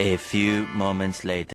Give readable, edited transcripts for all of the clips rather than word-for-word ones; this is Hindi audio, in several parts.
A few moments later.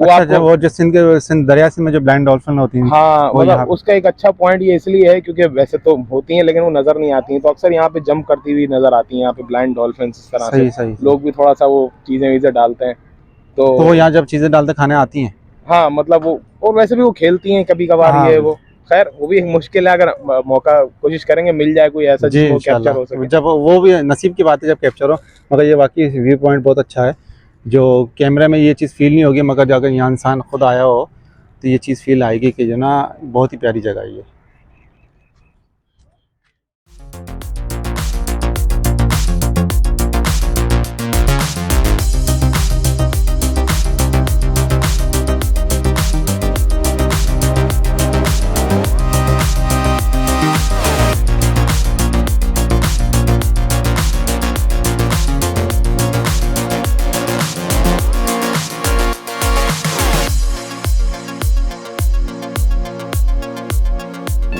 वो अच्छा, आपको वो जो सिंध दरिया सिंध में जो ब्लाइंड डॉल्फिन होती हैं, हाँ वो यहाँ मतलब उसका एक अच्छा पॉइंट ये इसलिए है क्योंकि वैसे तो होती हैं लेकिन वो नजर नहीं आती हैं, तो अक्सर यहाँ पे जंप करती हुई नजर आती हैं यहाँ पे ब्लाइंड डॉल्फिन इस तरह से। सही सही सही। लोग भी थोड़ा सा वो चीजें वीजें डालते हैं तो तो वो यहाँ जब चीज़ें डालते खाने आती हैं? हाँ मतलब वो, और वैसे भी वो खेलती हैं कभी कभार हाँ ये वो। खैर वो भी एक मुश्किल है, अगर मौका कोशिश करेंगे मिल जाए कोई ऐसा जी, जिसमें वो कैप्चर हो इंशाल्लाह सके। जब वो भी नसीब की बात है जब कैप्चर हो। मगर ये वाकई व्यू पॉइंट बहुत अच्छा है, जो कैमरे में ये चीज़ फील नहीं होगी, मगर अगर यहाँ इंसान खुद आया हो तो ये चीज़ फील आएगी कि जो ना बहुत ही प्यारी जगह है ये।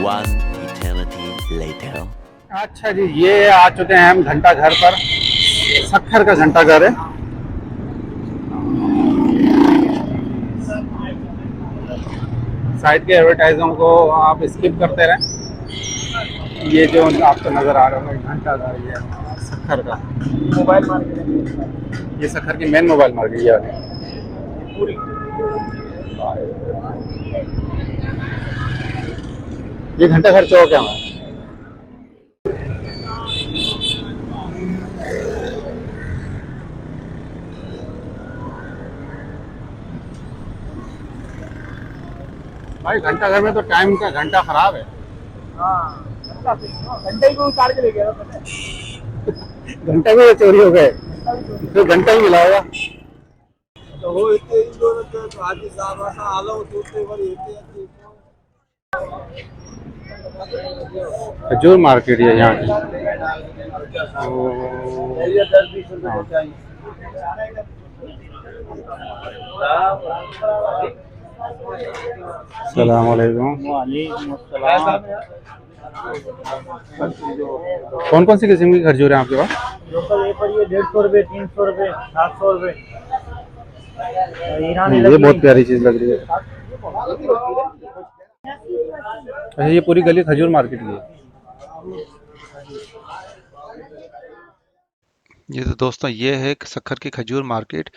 One eternity later. अच्छा जी, ये आ चुके हैं हम घंटा घर पर। सक्खर का घंटा घर है। साइड के एडवर्टाइजों को आप स्किप करते रहें। ये जो आपको नज़र आ रहा है घंटा घर, ये सक्खर का मोबाइल मार्केट ये सक्खर की मेन मोबाइल मार्केट ये वाली। पूरी ये घंटा घर चौक है हमारा। भाई घंटा घर में तो टाइम का घंटा खराब है। घंटे को उतार के ले गया था घंटा भी चोरी हो गए, तो घंटा ही मिला होगा। तो वो इतने इन दोनों तो आज साहब असा आलो तो ते वर येते खजूर मार्केट है यहाँ की। ये 10-20 रुपए चाहिए। अस्सलाम वालेकुम। कौन कौन सी किस्म की खजूर है आपके पास? लोकल ये पर ये 150 रुपए, 300 रुपए, 700 रुपए। ये बहुत प्यारी चीज लग रही है। अच्छा, ये पूरी गली खजूर मार्केट की है। ये तो दोस्तों ये है सक्खर की खजूर मार्केट।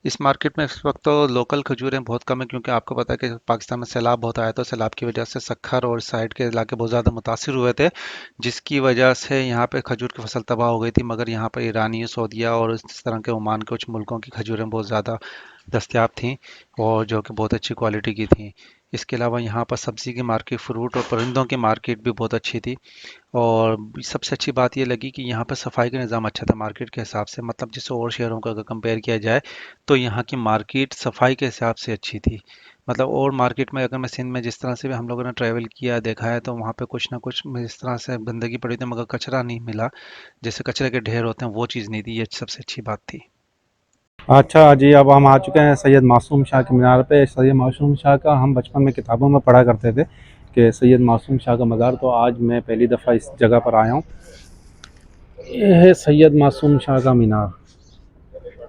इस मार्केट में इस वक्त तो लोकल खजूरें बहुत कम है, क्योंकि आपको पता है कि पाकिस्तान में सैलाब बहुत आया, तो सैलाब की वजह से सक्खर और साइड के इलाके बहुत ज़्यादा मुतासिर हुए थे, जिसकी वजह से यहाँ पे खजूर की फसल तबाह हो गई थी। मगर यहाँ पर ईरानी, सऊदीया और इस तरह के ओमान के कुछ मुल्कों की खजूरें बहुत ज़्यादा दस्तयाब थीं, और जो कि बहुत अच्छी क्वालिटी की थी। इसके अलावा यहाँ पर सब्ज़ी की मार्केट, फ्रूट और परिंदों की मार्केट भी बहुत अच्छी थी। और सबसे अच्छी बात ये लगी कि यहाँ पर सफाई का निज़ाम अच्छा था मार्केट के हिसाब से। मतलब जैसे और शहरों का अगर कंपेयर किया जाए तो यहाँ की मार्केट सफाई के हिसाब से अच्छी थी। मतलब और मार्केट में अगर मैं सिंध में जिस तरह से भी हम लोगों ने ट्रैवल किया देखा है, तो वहाँ पे कुछ ना कुछ इस तरह से गंदगी पड़ी थी, मगर कचरा नहीं मिला। जैसे कचरे के ढेर होते हैं वो चीज़ नहीं थी, ये सबसे अच्छी बात थी। अच्छा जी, अब हम आ चुके हैं सैयद मासूम शाह के मीनार पे। सैयद मासूम शाह का हम बचपन में किताबों में पढ़ा करते थे कि सैयद मासूम शाह का मज़ार, तो आज मैं पहली दफ़ा इस जगह पर आया हूँ। ये है सैयद मासूम शाह का मीनार,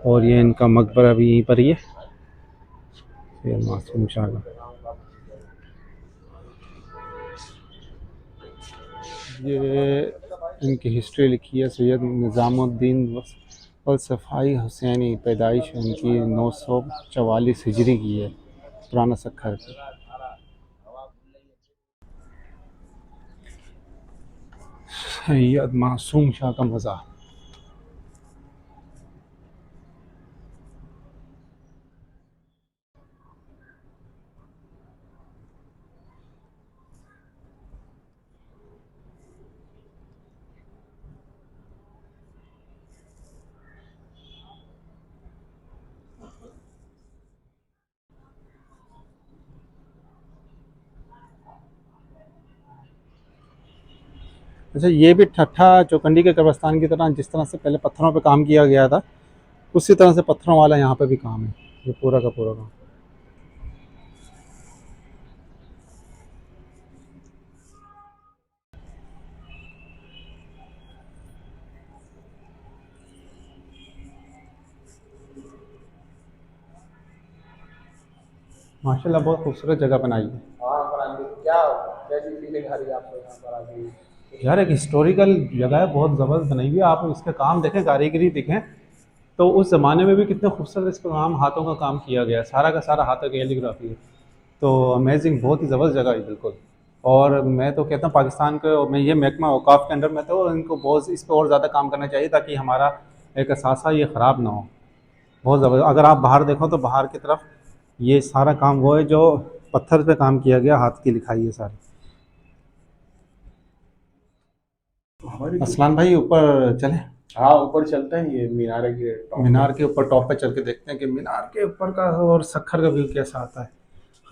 और ये इनका मकबरा भी यहीं पर ही है, सैयद मासूम शाह का। ये इनकी हिस्ट्री लिखी है। सैयद निज़ामुद्दीन और सफ़ाई हुसैनी, पैदाइश इनकी 944 हिजरी की है, पुराना सक्खर की। सैयद मासूम शाह का मज़ार। अच्छा, ये भी ठट्ठा चौकंडी के कब्रस्तान की तरह, जिस तरह से पहले पत्थरों पे काम किया गया था, उसी तरह से पत्थरों वाला यहाँ पे भी काम है, ये पूरा का पूरा काम। माशाल्लाह बहुत खूबसूरत जगह बनाई है वहाँ पर आके क्या कैसी फीलिंग आ रही है आपको यहाँ पर आके? यार। एक हिस्टोरिकल जगह है, बहुत ज़बरदस्त बनाई हुई है। आप इसके काम देखें, कारीगरी देखें, तो उस ज़माने में भी कितने खूबसूरत इस पर काम, हाथों का काम किया गया है, सारा का सारा हाथों की कैलीग्राफी है। तो अमेजिंग, बहुत ही ज़बरदस्त जगह है बिल्कुल। और मैं तो कहता हूँ पाकिस्तान के, मैं ये महकमा औकाफ के अंडर में, तो इनको बहुत इस पर और ज़्यादा काम करना चाहिए ताकि हमारा एक असासा ये ख़राब ना हो। बहुत ज़बरदस्त। अगर आप बाहर देखो तो बाहर की तरफ ये सारा काम वो है जो पत्थर पे काम किया गया, हाथ की लिखाई है सारी। असलान भाई ऊपर चले, हाँ ऊपर चलते हैं, ये मीनार के top मीनार के ऊपर टॉप पे चल के देखते हैं कि मीनार के ऊपर का और सखर का व्यू कैसा आता है।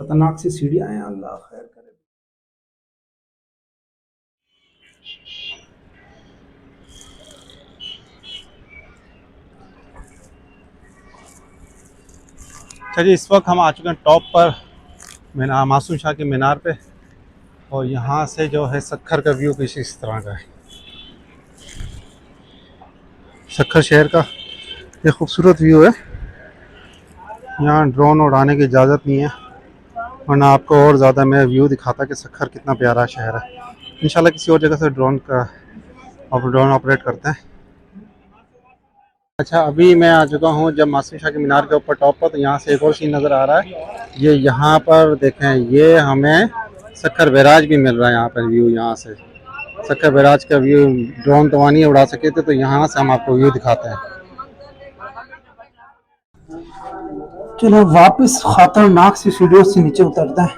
खतरनाक सी सीढ़ियाँ हैं, अल्लाह खैर करे। चलिए, इस वक्त हम आ चुके हैं टॉप पर, मीनार, मासूम शाह के मीनार पे। और यहाँ से जो है सखर का व्यू कुछ इस तरह का है। सखर शहर का ये खूबसूरत व्यू है। यहाँ ड्रोन उड़ाने की इजाज़त नहीं है, वरना आपको और ज़्यादा मैं व्यू दिखाता कि सखर कितना प्यारा शहर है। इंशाल्लाह किसी और जगह से ड्रोन ऑपरेट करते हैं। अच्छा, अभी मैं आ चुका हूँ जब मासूम शाह के मीनार के ऊपर टॉप पर, तो यहाँ से एक और सीन नज़र आ रहा है। ये यहाँ पर देखें, ये हमें सखर बैराज भी मिल रहा है यहाँ पर व्यू। यहाँ से सखर बैराज का व्यू ड्रोन तो वहाँ नहीं उड़ा सके थे, तो यहाँ से हम आपको व्यू दिखाते हैं। चलो वापस खतरनाक सी सीढ़ियों से नीचे उतरते हैं,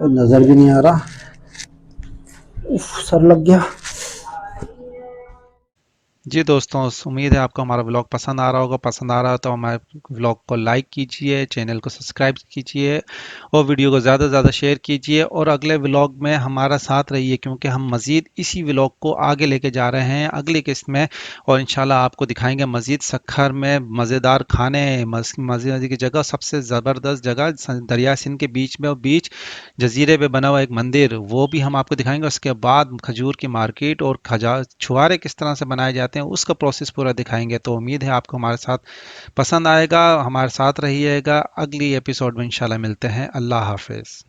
और नज़र भी नहीं आ रहा, उफ, सर लग गया। जी दोस्तों, उम्मीद है आपको हमारा व्लॉग पसंद आ रहा होगा। पसंद आ रहा हो तो हमारे व्लॉग को लाइक कीजिए, चैनल को सब्सक्राइब कीजिए और वीडियो को ज़्यादा से ज़्यादा शेयर कीजिए। और अगले व्लॉग में हमारा साथ रहिए, क्योंकि हम मज़ीद इसी व्लॉग को आगे लेके जा रहे हैं अगली किस्त में। और इंशाल्लाह आपको दिखाएंगे मज़ीद सखर में मज़ेदार खाने, मज़े की जगह, सबसे ज़बरदस्त जगह दरिया सिंध के बीच में, और बीच जजीरे पे बना हुआ एक मंदिर, वो भी हम आपको दिखाएंगे। उसके बाद खजूर की मार्केट और छुआरे किस तरह से बनाए जाते हैं उसका प्रोसेस पूरा दिखाएंगे। तो उम्मीद है आपको हमारे साथ पसंद आएगा, हमारे साथ रहिएगा। अगली एपिसोड में इंशाल्लाह मिलते हैं। अल्लाह हाफिज़।